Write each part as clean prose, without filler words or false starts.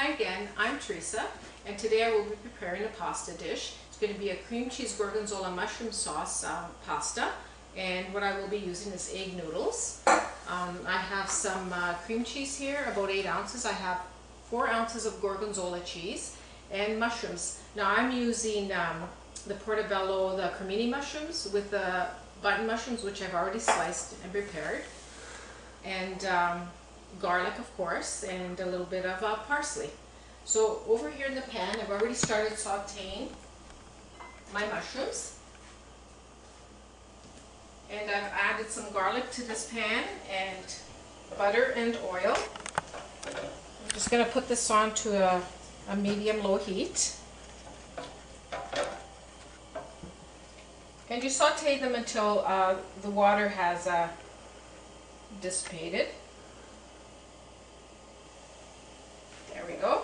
Hi again, I'm Teresa, and today I will be preparing a pasta dish. It's going to be a cream cheese gorgonzola mushroom sauce pasta, and what I will be using is egg noodles. I have some cream cheese here, about 8 ounces. I have 4 ounces of gorgonzola cheese and mushrooms. Now I'm using the portobello, the cremini mushrooms with the button mushrooms, which I've already sliced and prepared, and garlic, of course, and a little bit of parsley. So over here in the pan, I've already started sauteing my mushrooms, and I've added some garlic to this pan and butter and oil. I'm just going to put this on to a medium-low heat, and you saute them until the water has dissipated. There we go.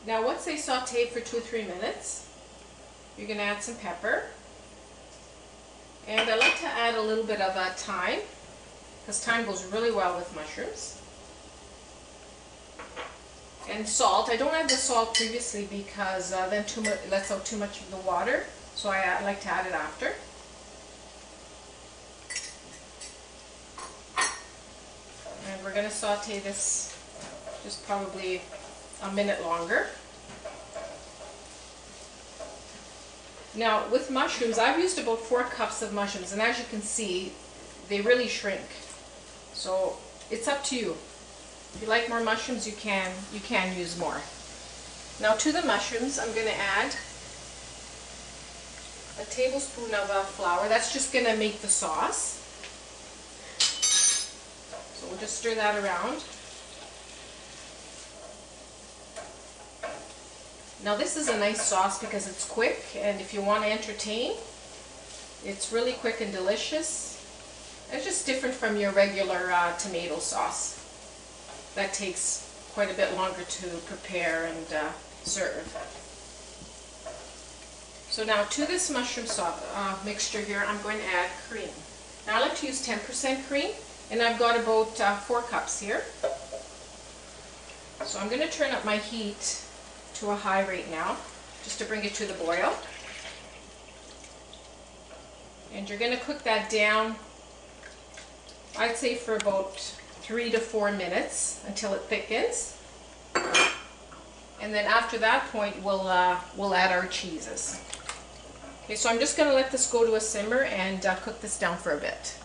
Now once they saute for 2 or 3 minutes, you're going to add some pepper. And I like to add a little bit of thyme, because thyme goes really well with mushrooms. And salt. I don't add the salt previously because then it lets out too much of the water, so I like to add it after. And we're going to saute this just probably a minute longer. Now with mushrooms, I've used about 4 cups of mushrooms, and as you can see, they really shrink. So it's up to you. If you like more mushrooms, you can use more. Now to the mushrooms, I'm going to add a tablespoon of flour. That's just going to make the sauce. So we'll just stir that around. Now this is a nice sauce because it's quick, and if you want to entertain, it's really quick and delicious. It's just different from your regular tomato sauce. That takes quite a bit longer to prepare and serve. So now to this mushroom sauce mixture here, I'm going to add cream. Now I like to use 10% cream, and I've got about 4 cups here. So I'm going to turn up my heat to a high rate now, just to bring it to the boil. And you're going to cook that down, I'd say for about 3 to 4 minutes until it thickens. And then after that point, we'll add our cheeses. Okay, so I'm just going to let this go to a simmer and cook this down for a bit.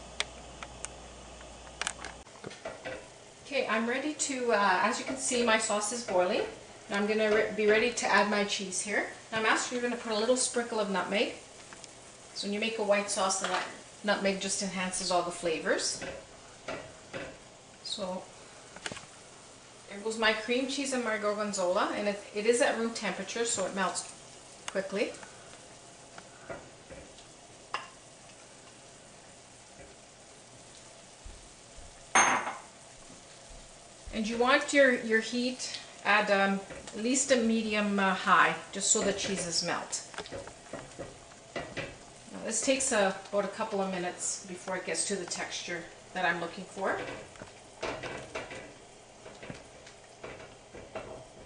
Okay, I'm ready to, as you can see, my sauce is boiling. Now I'm going to be ready to add my cheese here. Now I'm asking you're going to put a little sprinkle of nutmeg. So when you make a white sauce, the nutmeg just enhances all the flavors. So there goes my cream cheese and my gorgonzola, and it is at room temperature, so it melts quickly. And you want your heat at least a medium high, just so the cheeses melt. Now, this takes about a couple of minutes before it gets to the texture that I'm looking for.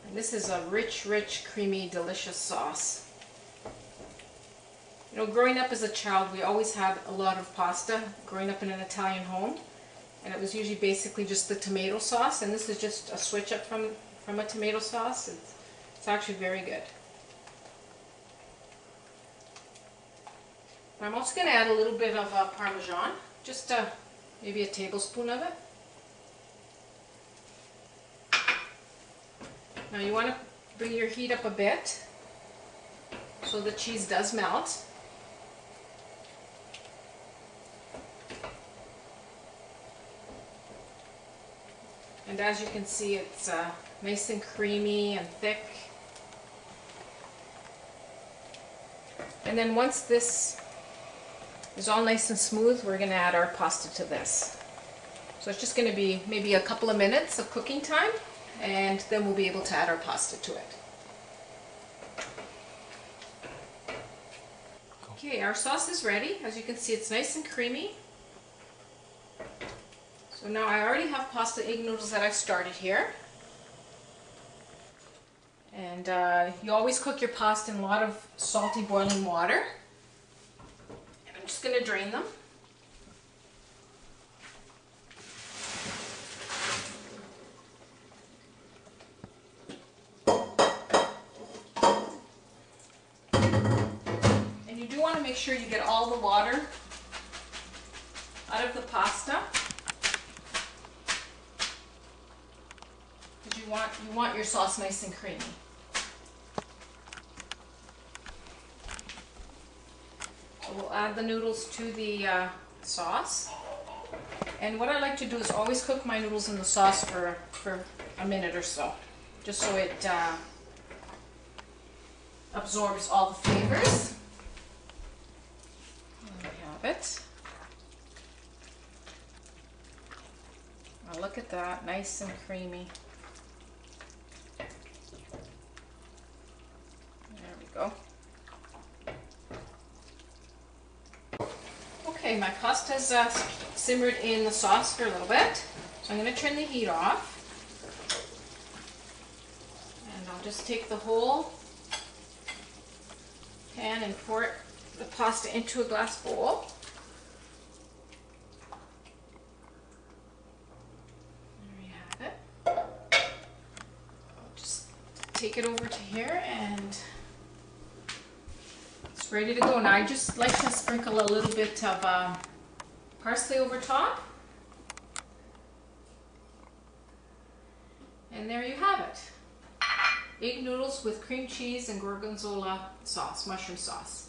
And this is a rich, creamy, delicious sauce. You know, growing up as a child, we always had a lot of pasta, growing up in an Italian home. And it was usually basically just the tomato sauce, and this is just a switch up from a tomato sauce. It's actually very good. I'm also going to add a little bit of Parmesan, just maybe a tablespoon of it. Now you want to bring your heat up a bit so the cheese does melt. And as you can see, it's nice and creamy and thick. And then once this is all nice and smooth, we're going to add our pasta to this. So it's just going to be maybe a couple of minutes of cooking time, and then we'll be able to add our pasta to it. Okay, our sauce is ready. As you can see, it's nice and creamy. So now I already have pasta egg noodles that I've started here. And you always cook your pasta in a lot of salty boiling water. And I'm just going to drain them. And you do want to make sure you get all the water out of the pasta. Because you want your sauce nice and creamy. So we'll add the noodles to the sauce. And what I like to do is always cook my noodles in the sauce for a minute or so, just so it absorbs all the flavors. There we have it. Now look at that, nice and creamy. There we go. Okay, my pasta's simmered in the sauce for a little bit, so I'm going to turn the heat off. And I'll just take the whole pan and pour the pasta into a glass bowl. There we have it. I'll just take it over to here and it's ready to go. Now I just like to sprinkle a little bit of parsley over top. And there you have it. Egg noodles with cream cheese and gorgonzola sauce, mushroom sauce.